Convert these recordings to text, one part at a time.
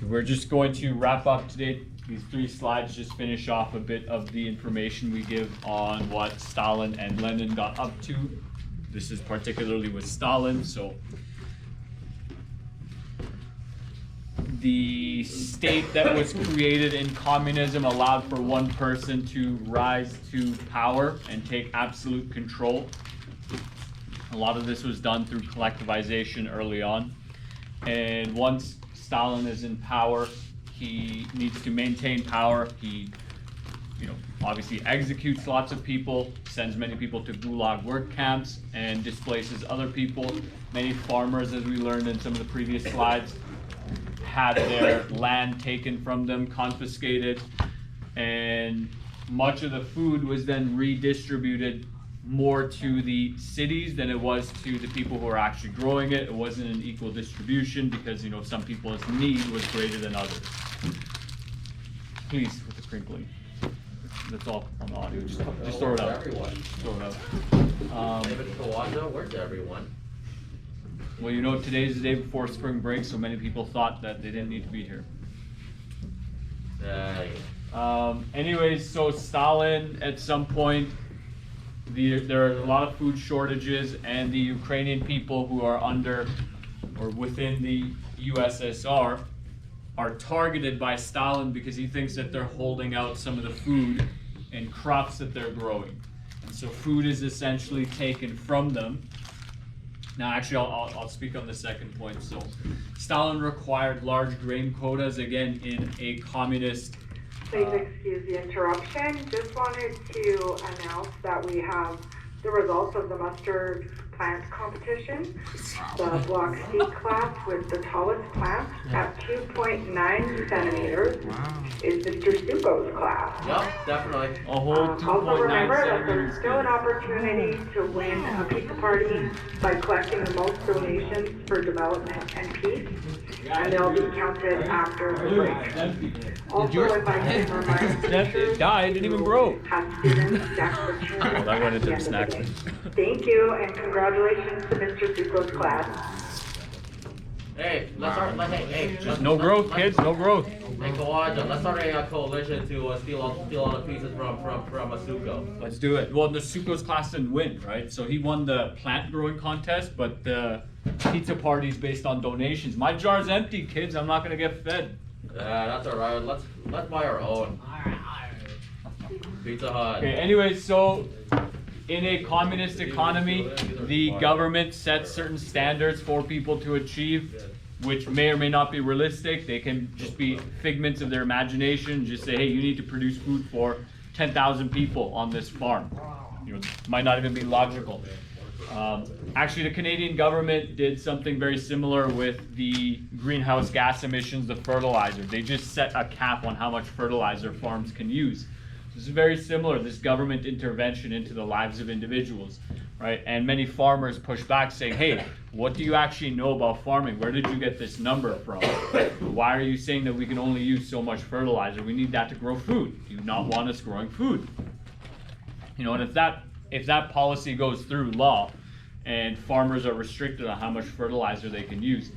We're just going to wrap up today. These 3 slides just finish off a bit of the information we give on what Stalin and Lenin got up to. This is particularly with Stalin. So the state that was created in communism allowed for one person to rise to power and take absolute control. A lot of this was done through collectivization early on. And once Stalin is in power, he needs to maintain power. He, obviously executes lots of people, sends many people to gulag work camps, and displaces other people. Many farmers, as we learned in some of the previous slides, had their land taken from them, confiscated, and much of the food was then redistributed more to the cities than it was to the people who are actually growing it. It wasn't an equal distribution because some people's need was greater than others. Please, with the crinkling. That's all on the audio. Just throw it out. Everyone. Throw it out. David Kawada, where's everyone? Well, today's the day before spring break, so many people thought that they didn't need to be here. Anyways, so Stalin, at some point, there are a lot of food shortages, and the Ukrainian people who are under or within the USSR are targeted by Stalin because he thinks that they're holding out some of the food and crops that they're growing. And so food is essentially taken from them. Now, actually, I'll speak on the second point. So Stalin required large grain quotas, again, in a communist. Please excuse the interruption. Just wanted to announce that we have the results of the mustard plant competition. The block C class with the tallest plant at 2.9 centimeters is Mr. Suko's class. Yep, definitely. A whole 2.9 Also remember that centimeters. there's still an opportunity to win a pizza party by collecting the most donations for development and peace, and they'll be counted after the break. Also, if I can remind It died, it didn't even grow. have students stack the chairs Well, that went at into the the end snack of the day. bin. Thank you, and congratulations to Mr. Suko's class. Hey, let's No growth, kids, no growth. Hey, Kawada, let's start a coalition to steal all the pieces from Asuko. Let's do it. Well, the Suko's class didn't win, right? So he won the plant growing contest, but the pizza party's based on donations. My jar's empty, kids. I'm not gonna get fed. That's alright. Let's buy our own. Pizza Hut. Okay, anyway, so in a communist economy, the government sets certain standards for people to achieve, which may or may not be realistic. They can just be figments of their imagination. Just say, hey, you need to produce food for 10,000 people on this farm. Might not even be logical. Actually, the Canadian government did something very similar with the greenhouse gas emissions, the fertilizer. They just set a cap on how much fertilizer farms can use. This is very similar, this government intervention into the lives of individuals, right? And many farmers push back saying, hey, what do you actually know about farming? Where did you get this number from? Why are you saying that we can only use so much fertilizer? We need that to grow food. Do you not want us growing food? And if that policy goes through law and farmers are restricted on how much fertilizer they can use,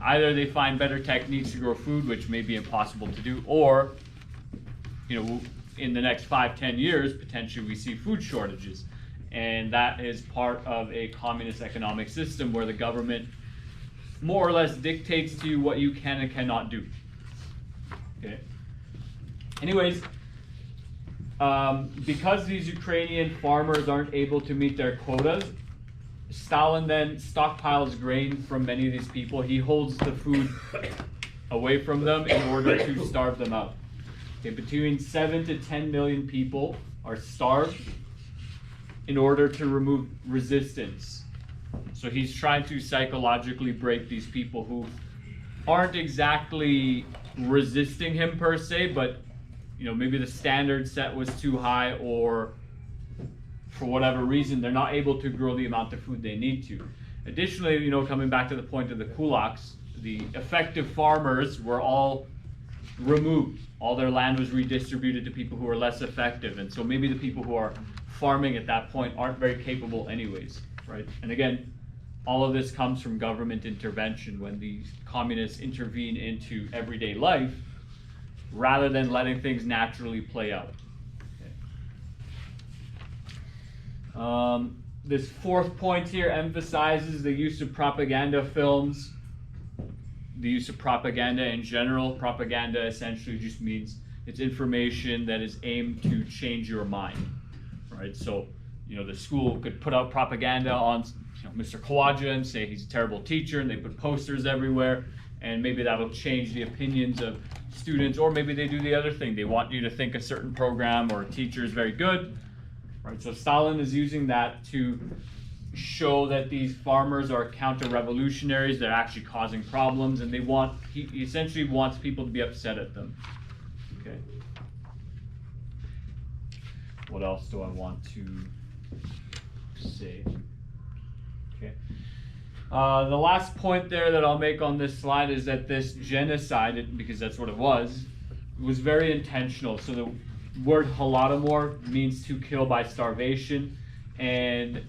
either they find better techniques to grow food, which may be impossible to do, or in the next 5-10 years, potentially we see food shortages. And that is part of a communist economic system where the government more or less dictates to you what you can and cannot do. Okay. Anyways, because these Ukrainian farmers aren't able to meet their quotas, Stalin then stockpiles grain from many of these people. He holds the food away from them in order to starve them out. Okay, between 7 to 10 million people are starved in order to remove resistance. So he's trying to psychologically break these people who aren't exactly resisting him per se, but maybe the standard set was too high, or for whatever reason they're not able to grow the amount of food they need to. Additionally, coming back to the point of the kulaks, the effective farmers were all removed. All their land was redistributed to people who are less effective, and so maybe the people who are farming at that point aren't very capable anyways, right? And again, all of this comes from government intervention when the communists intervene into everyday life rather than letting things naturally play out. Okay. This fourth point here emphasizes the use of propaganda films, the use of propaganda in general. Propaganda essentially just means it's information that is aimed to change your mind, right? So, the school could put out propaganda on Mr. Kawaja and say he's a terrible teacher, and they put posters everywhere, and maybe that'll change the opinions of students, or maybe they do the other thing. They want you to think a certain program or a teacher is very good, right? So Stalin is using that to show that these farmers are counter-revolutionaries, they're actually causing problems, and he essentially wants people to be upset at them. Okay. What else do I want to say? Okay. The last point there that I'll make on this slide is that this genocide, because that's what it was very intentional. So the word Holodomor means to kill by starvation, and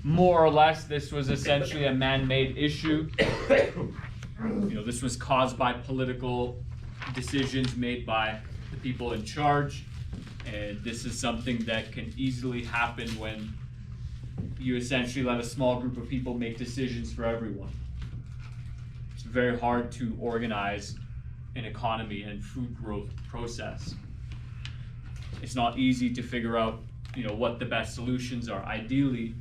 more or less this was essentially a man-made issue. This was caused by political decisions made by the people in charge, and this is something that can easily happen when you essentially let a small group of people make decisions for everyone. It's very hard to organize an economy and food growth process. It's not easy to figure out, what the best solutions are. Ideally,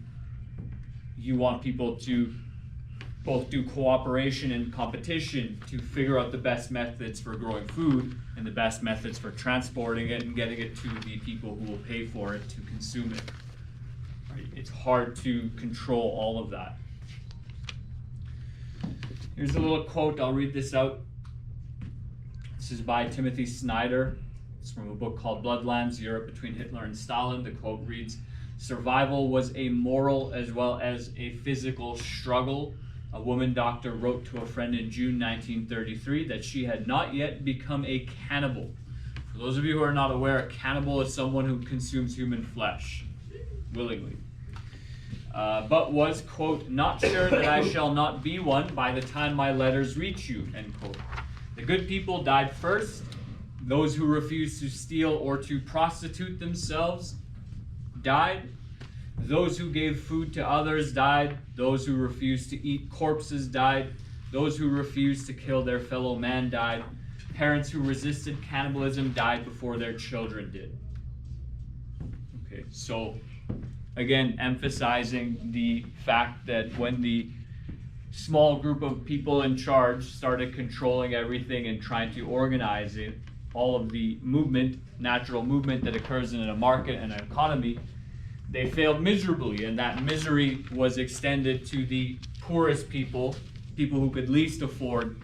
you want people to both do cooperation and competition to figure out the best methods for growing food and the best methods for transporting it and getting it to the people who will pay for it to consume it. It's hard to control all of that. Here's a little quote, I'll read this out. This is by Timothy Snyder. It's from a book called Bloodlands, Europe Between Hitler and Stalin. The quote reads, "Survival was a moral as well as a physical struggle. A woman doctor wrote to a friend in June 1933 that she had not yet become a cannibal." For those of you who are not aware, a cannibal is someone who consumes human flesh willingly. But was, quote, "not sure that I shall not be one by the time my letters reach you," end quote. The good people died first. Those who refused to steal or to prostitute themselves died. Those who gave food to others died. Those who refused to eat corpses died. Those who refused to kill their fellow man died. Parents who resisted cannibalism died before their children did. Okay, so again, emphasizing the fact that when the small group of people in charge started controlling everything and trying to organize it, all of the movement, natural movement that occurs in a market and an economy, they failed miserably, and that misery was extended to the poorest people who could least afford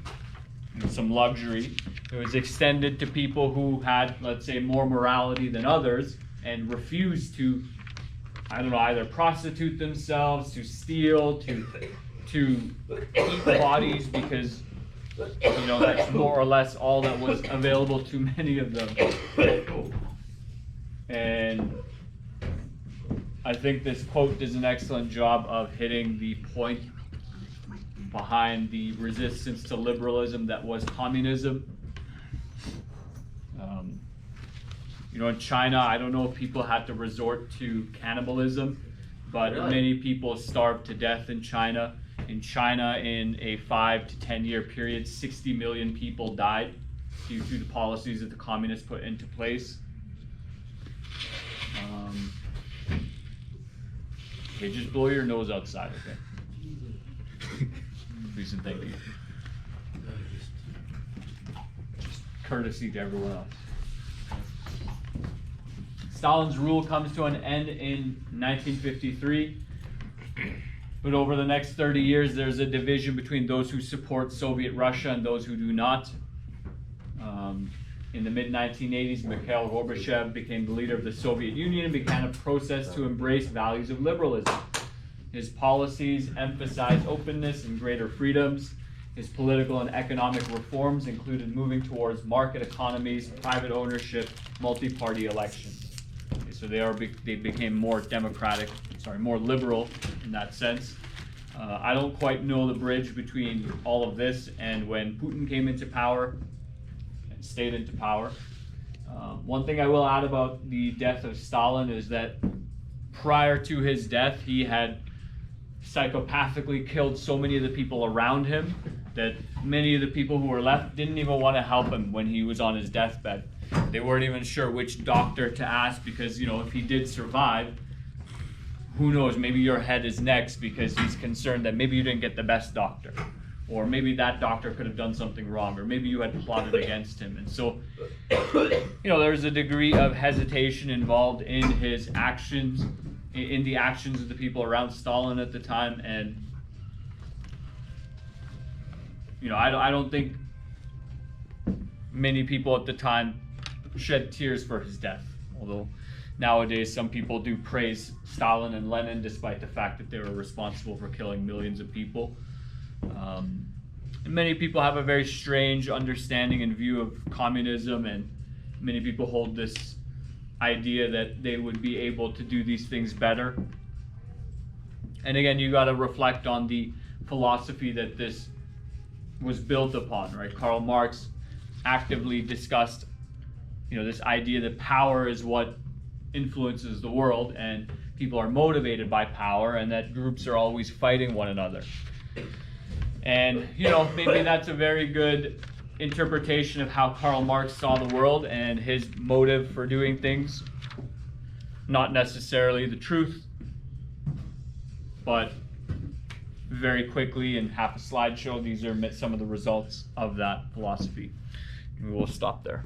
some luxury. It was extended to people who had, let's say, more morality than others and refused to, either prostitute themselves, to steal, to eat bodies, because that's more or less all that was available to many of them. And I think this quote does an excellent job of hitting the point behind the resistance to liberalism that was communism. In China, I don't know if people had to resort to cannibalism, but Really? many people starved to death in China. In China, in a 5 to 10 year period, 60 million people died due to the policies that the communists put into place. Okay, just blow your nose outside, okay? Please and thank you. Just courtesy to everyone else. Stalin's rule comes to an end in 1953. But over the next 30 years, there's a division between those who support Soviet Russia and those who do not. In the mid-1980s, Mikhail Gorbachev became the leader of the Soviet Union and began a process to embrace values of liberalism. His policies emphasized openness and greater freedoms. His political and economic reforms included moving towards market economies, private ownership, multi-party elections. Okay, so they became more liberal in that sense. I don't quite know the bridge between all of this and when Putin came into power and stayed into power. One thing I will add about the death of Stalin is that prior to his death, he had psychopathically killed so many of the people around him that many of the people who were left didn't even want to help him when he was on his deathbed. They weren't even sure which doctor to ask because, you know, if he did survive, who knows, maybe your head is next because he's concerned that maybe you didn't get the best doctor, or maybe that doctor could have done something wrong, or maybe you had plotted against him. And so, you know, there's a degree of hesitation involved in his actions, in the actions of the people around Stalin at the time. And, you know, I don't think many people at the time shed tears for his death, although nowadays some people do praise Stalin and Lenin despite the fact that they were responsible for killing millions of people. And many people have a very strange understanding and view of communism, and many people hold this idea that they would be able to do these things better. And again, you got to reflect on the philosophy that this was built upon, right? Karl Marx actively discussed, you know, this idea that power is what influences the world, and people are motivated by power, and that groups are always fighting one another. And, you know, maybe that's a very good interpretation of how Karl Marx saw the world and his motive for doing things. Not necessarily the truth, but very quickly in half a slideshow, these are some of the results of that philosophy. We will stop there.